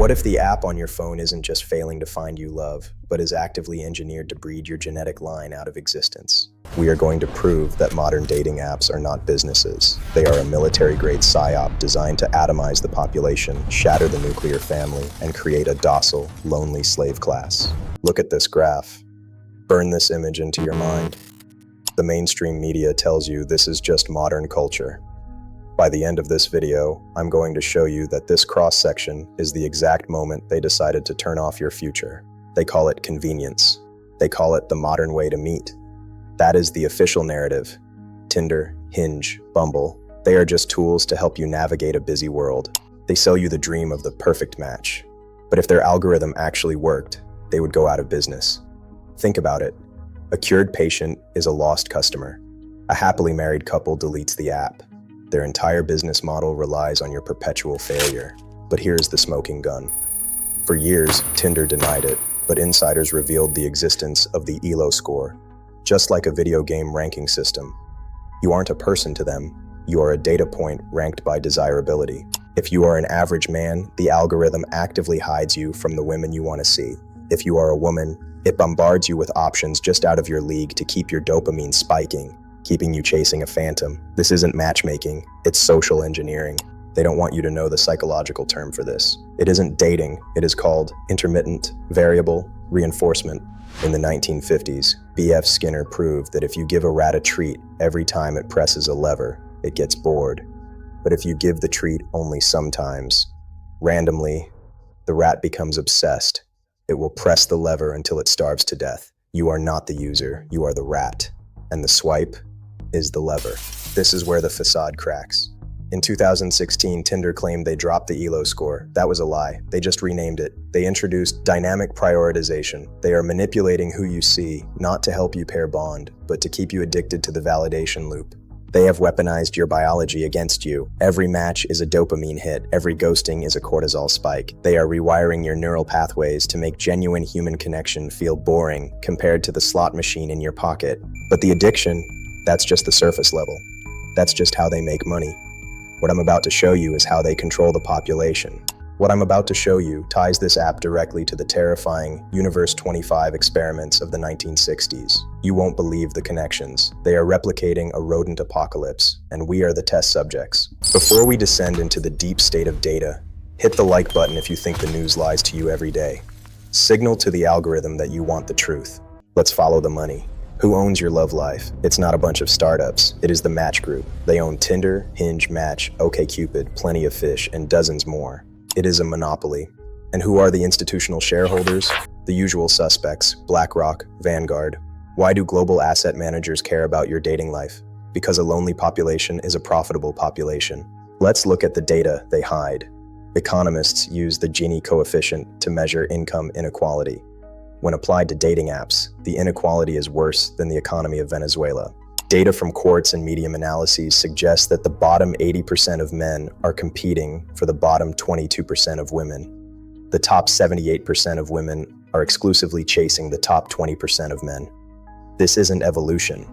What if the app on your phone isn't just failing to find you love, but is actively engineered to breed your genetic line out of existence? We are going to prove that modern dating apps are not businesses. They are a military-grade psyop designed to atomize the population, shatter the nuclear family, and create a docile, lonely slave class. Look at this graph. Burn this image into your mind. The mainstream media tells you this is just modern culture. By the end of this video, I'm going to show you that this cross-section is the exact moment they decided to turn off your future. They call it convenience. They call it the modern way to meet. That is the official narrative. Tinder, Hinge, Bumble, they are just tools to help you navigate a busy world. They sell you the dream of the perfect match. But if their algorithm actually worked, they would go out of business. Think about it. A cured patient is a lost customer. A happily married couple deletes the app. Their entire business model relies on your perpetual failure. But here's the smoking gun. For years, Tinder denied it, but insiders revealed the existence of the Elo Score. Just like a video game ranking system, you aren't a person to them, you are a data point ranked by desirability. If you are an average man, the algorithm actively hides you from the women you want to see. If you are a woman, it bombards you with options just out of your league to keep your dopamine spiking, keeping you chasing a phantom. This isn't matchmaking, it's social engineering. They don't want you to know the psychological term for this. It isn't dating, it is called intermittent, variable, reinforcement. In the 1950s, B.F. Skinner proved that if you give a rat a treat every time it presses a lever, it gets bored. But if you give the treat only sometimes, randomly, the rat becomes obsessed. It will press the lever until it starves to death. You are not the user, you are the rat. And the swipe is the lever. This is where the facade cracks. In 2016, Tinder claimed they dropped the Elo score. That was a lie. They just renamed it. They introduced dynamic prioritization. They are manipulating who you see, not to help you pair bond, but to keep you addicted to the validation loop. They have weaponized your biology against you. Every match is a dopamine hit. Every ghosting is a cortisol spike. They are rewiring your neural pathways to make genuine human connection feel boring compared to the slot machine in your pocket. But the addiction, that's just the surface level. That's just how they make money. What I'm about to show you is how they control the population. What I'm about to show you ties this app directly to the terrifying Universe 25 experiments of the 1960s. You won't believe the connections. They are replicating a rodent apocalypse, and we are the test subjects. Before we descend into the deep state of data, hit the like button if you think the news lies to you every day. Signal to the algorithm that you want the truth. Let's follow the money. Who owns your love life? It's not a bunch of startups. It is the Match Group. They own Tinder, Hinge, Match, OkCupid, Plenty of Fish, and dozens more. It is a monopoly. And who are the institutional shareholders? The usual suspects: BlackRock, Vanguard. Why do global asset managers care about your dating life? Because a lonely population is a profitable population. Let's look at the data they hide. Economists use the Gini coefficient to measure income inequality. When applied to dating apps, the inequality is worse than the economy of Venezuela. Data from Quartz and Medium analyses suggests that the bottom 80% of men are competing for the bottom 22% of women. The top 78% of women are exclusively chasing the top 20% of men. This isn't evolution.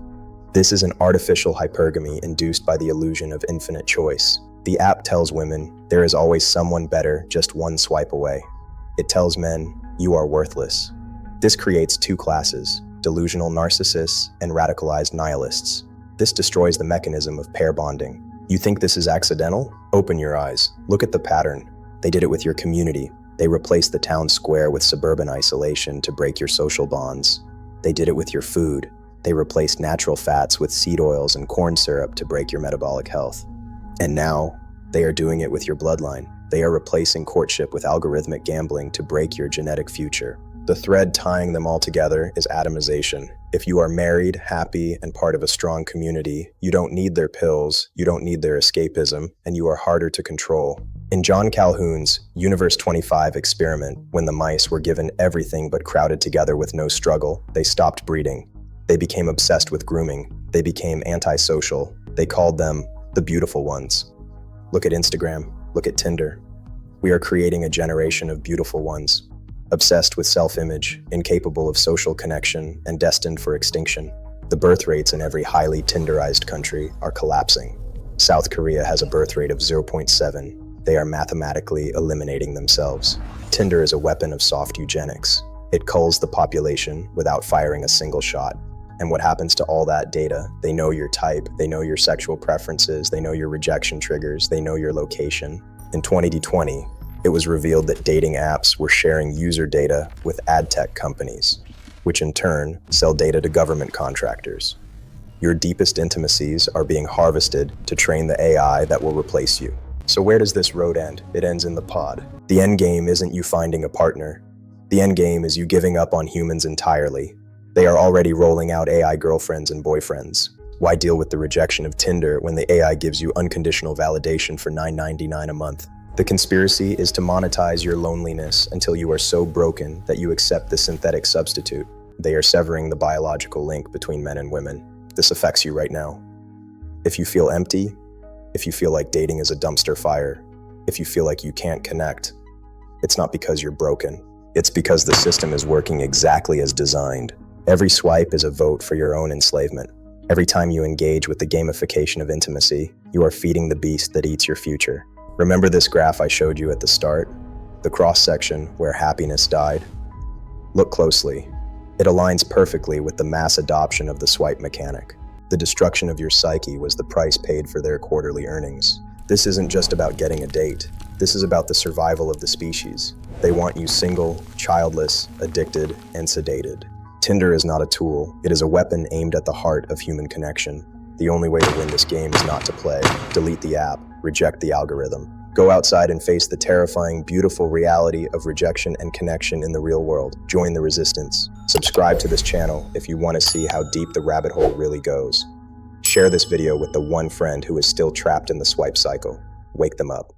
This is an artificial hypergamy induced by the illusion of infinite choice. The app tells women there is always someone better just one swipe away. It tells men you are worthless. This creates two classes: delusional narcissists and radicalized nihilists. This destroys the mechanism of pair bonding. You think this is accidental? Open your eyes. Look at the pattern. They did it with your community. They replaced the town square with suburban isolation to break your social bonds. They did it with your food. They replaced natural fats with seed oils and corn syrup to break your metabolic health. And now, they are doing it with your bloodline. They are replacing courtship with algorithmic gambling to break your genetic future. The thread tying them all together is atomization. If you are married, happy, and part of a strong community, you don't need their pills, you don't need their escapism, and you are harder to control. In John Calhoun's Universe 25 experiment, when the mice were given everything but crowded together with no struggle, they stopped breeding. They became obsessed with grooming. They became antisocial. They called them the beautiful ones. Look at Instagram. Look at Tinder. We are creating a generation of beautiful ones. Obsessed with self-image, incapable of social connection, and destined for extinction. The birth rates in every highly Tinderized country are collapsing. South Korea has a birth rate of 0.7. They are mathematically eliminating themselves. Tinder is a weapon of soft eugenics. It culls the population without firing a single shot. And what happens to all that data? They know your type, they know your sexual preferences, they know your rejection triggers, they know your location. In 2020, it was revealed that dating apps were sharing user data with ad tech companies, which in turn sell data to government contractors. Your deepest intimacies are being harvested to train the AI that will replace you. So where does this road end? It ends in the pod. The end game isn't you finding a partner. The end game is you giving up on humans entirely. They are already rolling out AI girlfriends and boyfriends. Why deal with the rejection of Tinder when the AI gives you unconditional validation for $9.99 a month? The conspiracy is to monetize your loneliness until you are so broken that you accept the synthetic substitute. They are severing the biological link between men and women. This affects you right now. If you feel empty, if you feel like dating is a dumpster fire, if you feel like you can't connect, it's not because you're broken. It's because the system is working exactly as designed. Every swipe is a vote for your own enslavement. Every time you engage with the gamification of intimacy, you are feeding the beast that eats your future. Remember this graph I showed you at the start? The cross-section where happiness died? Look closely. It aligns perfectly with the mass adoption of the swipe mechanic. The destruction of your psyche was the price paid for their quarterly earnings. This isn't just about getting a date. This is about the survival of the species. They want you single, childless, addicted, and sedated. Tinder is not a tool. It is a weapon aimed at the heart of human connection. The only way to win this game is not to play. Delete the app. Reject the algorithm. Go outside and face the terrifying, beautiful reality of rejection and connection in the real world. Join the resistance. Subscribe to this channel if you want to see how deep the rabbit hole really goes. Share this video with the one friend who is still trapped in the swipe cycle. Wake them up.